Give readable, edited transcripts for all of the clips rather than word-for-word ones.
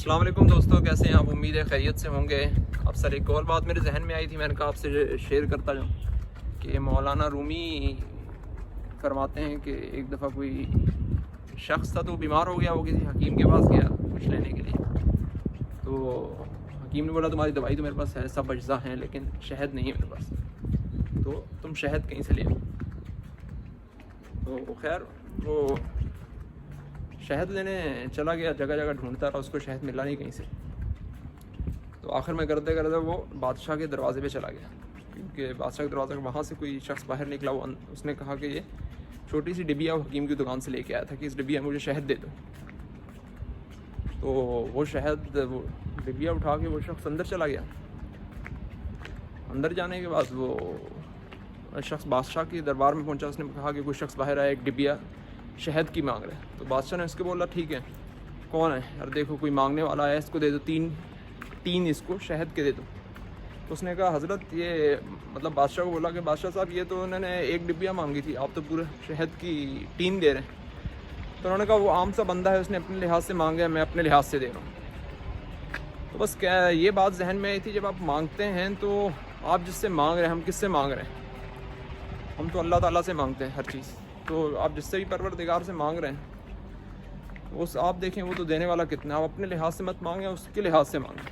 السلام علیکم دوستو، کیسے ہیں آپ؟ امید ہے خیریت سے ہوں گے آپ سر۔ ایک اور بات میرے ذہن میں آئی تھی، میں نے کہا آپ سے شیئر کرتا جاؤں کہ مولانا رومی فرماتے ہیں کہ ایک دفعہ کوئی شخص تھا تو بیمار ہو گیا، وہ کسی حکیم کے پاس گیا کچھ لینے کے لیے۔ تو حکیم نے بولا تمہاری دوائی تو میرے پاس ہے، سب اجزاء ہیں، لیکن شہد نہیں ہے میرے پاس، تو تم شہد کہیں سے لے آؤ۔ تو خیر وہ شہد لینے چلا گیا، جگہ جگہ ڈھونڈتا رہا، اس کو شہد ملا نہیں کہیں سے۔ تو آخر میں کرتے کرتے وہ بادشاہ کے دروازے پہ چلا گیا، کیونکہ بادشاہ کے دروازے وہاں سے کوئی شخص باہر نکلا، اس نے کہا کہ یہ چھوٹی سی ڈبیا حکیم کی دکان سے لے کے آیا تھا کہ اس ڈبیا میں مجھے شہد دے دو۔ تو وہ شہد، وہ ڈبیا اٹھا کے وہ شخص اندر چلا گیا۔ اندر جانے کے بعد وہ شخص بادشاہ کے دربار میں پہنچا، اس نے کہا کہ کوئی شخص باہر آیا، ایک ڈبیا شہد کی مانگ رہا ہے۔ تو بادشاہ نے اس کو بولا ٹھیک ہے، کون ہے یار، دیکھو کوئی مانگنے والا ہے، اس کو دے دو، تین اس کو شہد کے دے دو۔ تو اس نے کہا حضرت یہ مطلب بادشاہ کو بولا کہ بادشاہ صاحب یہ تو انہوں نے ایک ڈبیا مانگی تھی، آپ تو پورے شہد کی 3 دے رہے ہیں۔ تو انہوں نے کہا وہ عام سا بندہ ہے، اس نے اپنے لحاظ سے مانگا ہے، میں اپنے لحاظ سے دے رہا ہوں۔ تو بس کیا یہ بات ذہن میں آئی تھی، جب آپ مانگتے ہیں تو آپ جس سے مانگ رہے ہیں، ہم کس سے مانگ رہے ہیں؟ ہم تو اللہ تعالیٰ سے مانگتے ہیں ہر چیز۔ تو آپ جس سے بھی پروردگار سے مانگ رہے ہیں، اس آپ دیکھیں وہ تو دینے والا کتنا ہے۔ آپ اپنے لحاظ سے مت مانگیں، اس کے لحاظ سے مانگیں۔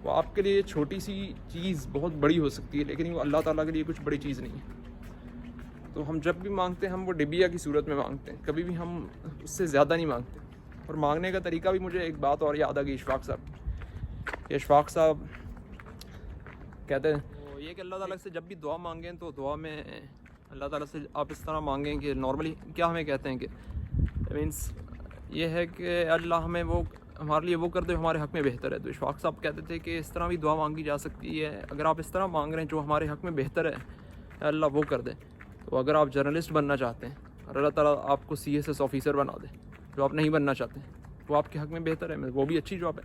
وہ آپ کے لیے چھوٹی سی چیز بہت بڑی ہو سکتی ہے، لیکن وہ اللہ تعالیٰ کے لیے کچھ بڑی چیز نہیں ہے۔ تو ہم جب بھی مانگتے ہیں، ہم وہ ڈبیا کی صورت میں مانگتے ہیں، کبھی بھی ہم اس سے زیادہ نہیں مانگتے۔ اور مانگنے کا طریقہ بھی مجھے ایک بات اور یاد آ گئی اشفاق صاحب کہتے ہیں یہ کہ اللہ تعالیٰ سے جب بھی دعا مانگیں تو دعا میں اللہ تعالیٰ سے آپ اس طرح مانگیں کہ نارملی کیا ہمیں کہتے ہیں کہ مینس یہ ہے کہ اللہ ہمیں وہ ہمارے لیے وہ کر دے ہمارے حق میں بہتر ہے۔ تو اشفاق صاحب کہتے تھے کہ اس طرح بھی دعا مانگی جا سکتی ہے، اگر آپ اس طرح مانگ رہے ہیں جو ہمارے حق میں بہتر ہے، اللہ وہ کر دے۔ تو اگر آپ جرنلسٹ بننا چاہتے ہیں اور اللہ تعالیٰ آپ کو CSS آفیسر بنا دے، جو آپ نہیں بننا چاہتے، وہ آپ کے حق میں بہتر ہے، وہ بھی اچھی جاب ہے۔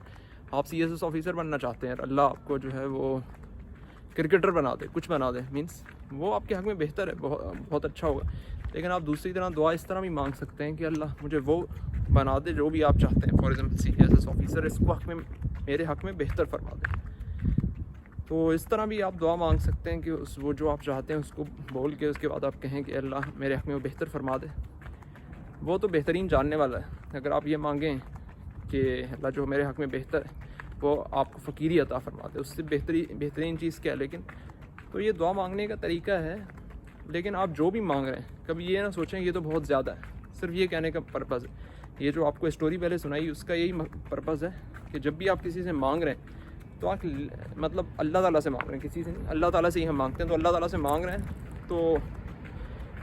آپ CSS آفیسر بننا چاہتے ہیں اور اللہ آپ کو جو ہے وہ کرکٹر بنا دے، کچھ بنا دے، مینس وہ آپ کے حق میں بہتر ہے، بہت اچھا ہوگا۔ لیکن آپ دوسری طرح دعا اس طرح بھی مانگ سکتے ہیں کہ اللہ مجھے وہ بنا دے جو بھی آپ چاہتے ہیں، فار ایگزامپل CSS آفیسر، اس کو میرے حق میں بہتر فرما دے۔ تو اس طرح بھی آپ دعا مانگ سکتے ہیں کہ وہ جو آپ چاہتے ہیں اس کو بول کے اس کے بعد آپ کہیں کہ اللہ میرے حق میں وہ بہتر فرما دے۔ وہ تو بہترین جاننے والا ہے۔ اگر آپ یہ مانگیں کہ اللہ جو میرے حق میں بہتر ہے وہ آپ کو فقیری عطا فرما دے، اس سے بہترین چیز کیا ہے؟ لیکن تو یہ دعا مانگنے کا طریقہ ہے۔ لیکن آپ جو بھی مانگ رہے ہیں، کبھی یہ نہ سوچیں یہ تو بہت زیادہ ہے۔ صرف یہ کہنے کا پرپز ہے، یہ جو آپ کو اسٹوری پہلے سنائی اس کا یہی پرپز ہے کہ جب بھی آپ کسی سے مانگ رہے ہیں تو آپ مطلب اللہ تعالیٰ سے مانگ رہے ہیں، کسی سے نہیں، اللہ تعالیٰ سے ہی ہم مانگتے ہیں۔ تو اللہ تعالیٰ سے مانگ رہے ہیں تو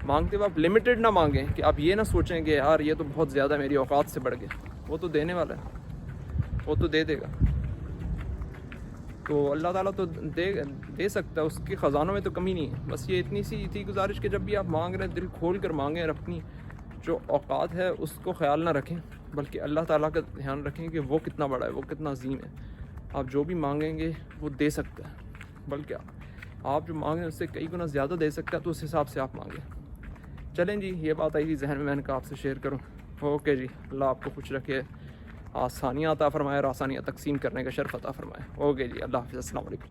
مانگتے ہوئے آپ لمیٹڈ نہ مانگیں کہ آپ یہ نہ سوچیں کہ یار یہ تو بہت زیادہ میری اوقات سے بڑھ گیا۔ وہ تو دینے والا ہے، وہ تو دے دے گا۔ تو اللہ تعالیٰ تو دے سکتا ہے، اس کے خزانوں میں تو کمی نہیں ہے۔ بس یہ اتنی سی تھی گزارش کہ جب بھی آپ مانگ رہے ہیں دل کھول کر مانگیں، اور اپنی جو اوقات ہے اس کو خیال نہ رکھیں، بلکہ اللہ تعالیٰ کا دھیان رکھیں کہ وہ کتنا بڑا ہے، وہ کتنا عظیم ہے۔ آپ جو بھی مانگیں گے وہ دے سکتا ہے، بلکہ آپ جو مانگیں اس سے کئی گنا زیادہ دے سکتا ہے، تو اس حساب سے آپ مانگیں۔ چلیں جی، یہ بات آئی تھی ذہن میں نے کہا آپ سے شیئر کروں۔ اوکے جی، اللہ آپ کو خوش رکھے، آسانیاں عطا فرمائے اور آسانیاں تقسیم کرنے کا شرف عطا فرمائے۔ اوکے جی، اللہ حافظ، السلام علیکم۔